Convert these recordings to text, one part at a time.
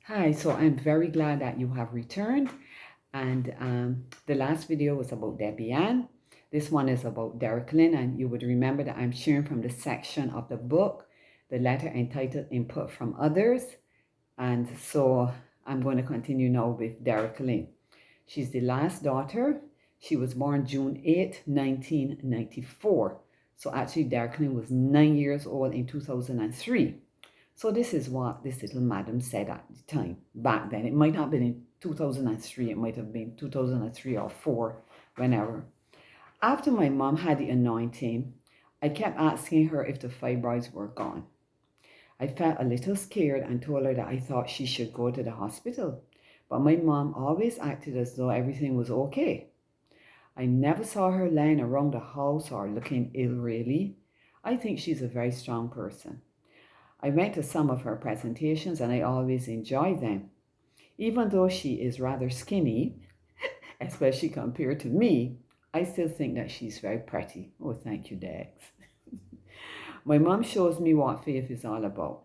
Hi, so I'm very glad that you have returned. And the last video was about Debbie Ann. This one is about Derek Lynn, and you would remember that I'm sharing from the section of the book, the letter entitled Input from Others. And so I'm going to continue now with Derek Lynn. She's the last daughter. She was born June 8, 1994. So actually, Derek Lynn was 9 years old in 2003. So this is what this little madam said at the time, back then. It might not have been in 2003, it might have been 2003 or 4, whenever. After my mom had the anointing, I kept asking her if the fibroids were gone. I felt a little scared and told her that I thought she should go to the hospital. But my mom always acted as though everything was okay. I never saw her lying around the house or looking ill, really. I think she's a very strong person. I went to some of her presentations and I always enjoy them. Even though she is rather skinny, especially compared to me, I still think that she's very pretty. Oh, thank you, Dex. My mom shows me what faith is all about.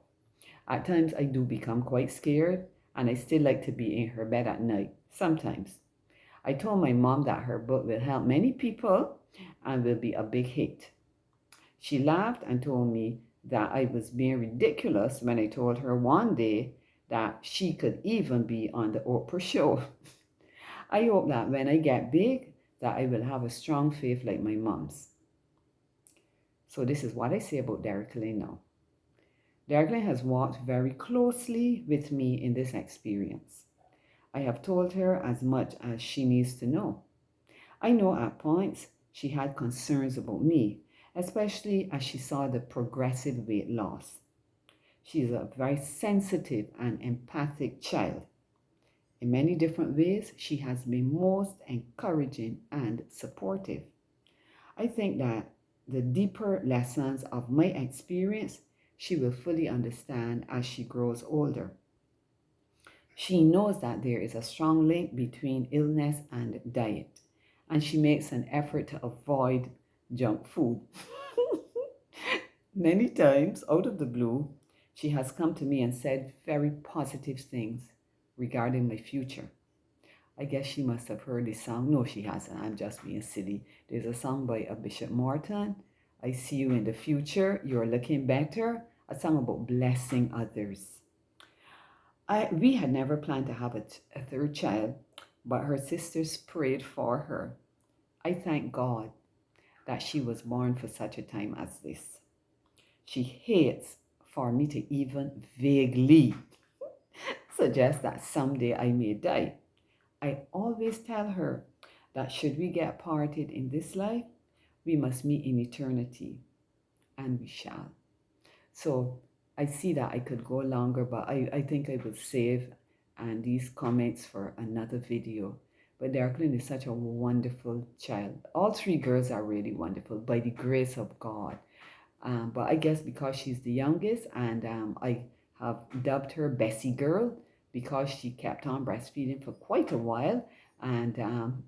At times I do become quite scared and I still like to be in her bed at night, sometimes. I told my mom that her book will help many people and will be a big hit. She laughed and told me that I was being ridiculous when I told her one day that she could even be on the Oprah show. I hope that when I get big, that I will have a strong faith like my mom's. So this is what I say about Derek Lane now. Derek Lane has walked very closely with me in this experience. I have told her as much as she needs to know. I know at points she had concerns about me, especially as she saw the progressive weight loss. She is a very sensitive and empathic child. In many different ways, she has been most encouraging and supportive. I think that the deeper lessons of my experience she will fully understand as she grows older. She knows that there is a strong link between illness and diet, and she makes an effort to avoid junk food. Many times, out of the blue, she has come to me and said very positive things regarding my future. I guess she must have heard the song. No, she hasn't. I'm just being silly. There's a song by Bishop Morton. I see you in the future. You're looking better. A song about blessing others. We had never planned to have a third child, but her sisters prayed for her. I thank God that she was born for such a time as this. She hates for me to even vaguely suggest that someday I may die. I always tell her that should we get parted in this life, we must meet in eternity, and we shall. So I see that I could go longer, but I think I will save and these comments for another video. But Darklyn is such a wonderful child. All three girls are really wonderful by the grace of God. But I guess because she's the youngest, and I have dubbed her Bessie Girl because she kept on breastfeeding for quite a while and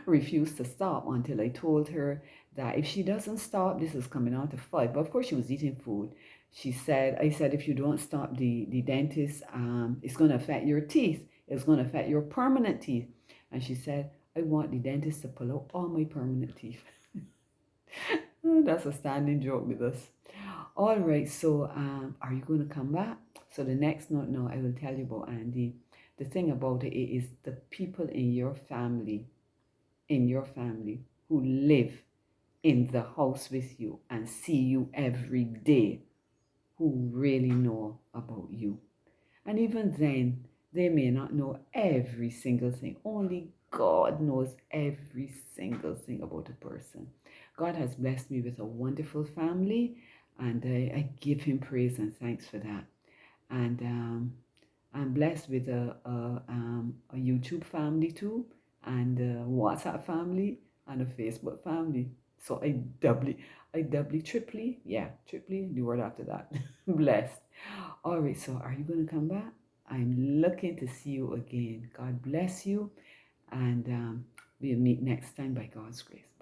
refused to stop until I told her that if she doesn't stop, this is coming out to 5. But of course, she was eating food. I said, if you don't stop, the dentist, it's going to affect your teeth. It's going to affect your permanent teeth. And she said, I want the dentist to pull out all my permanent teeth. That's a standing joke with us. All right, so are you going to come back? So the next note now I will tell you about Andy. The thing about it is the people in your family, who live in the house with you and see you every day, who really know about you. And even then, they may not know every single thing. Only God knows every single thing about a person. God has blessed me with a wonderful family, and I give him praise and thanks for that. And I'm blessed with a YouTube family too, and a WhatsApp family, and a Facebook family. So triply, the word after that, blessed. All right, so are you going to come back? I'm looking to see you again. God bless you, and we'll meet next time by God's grace.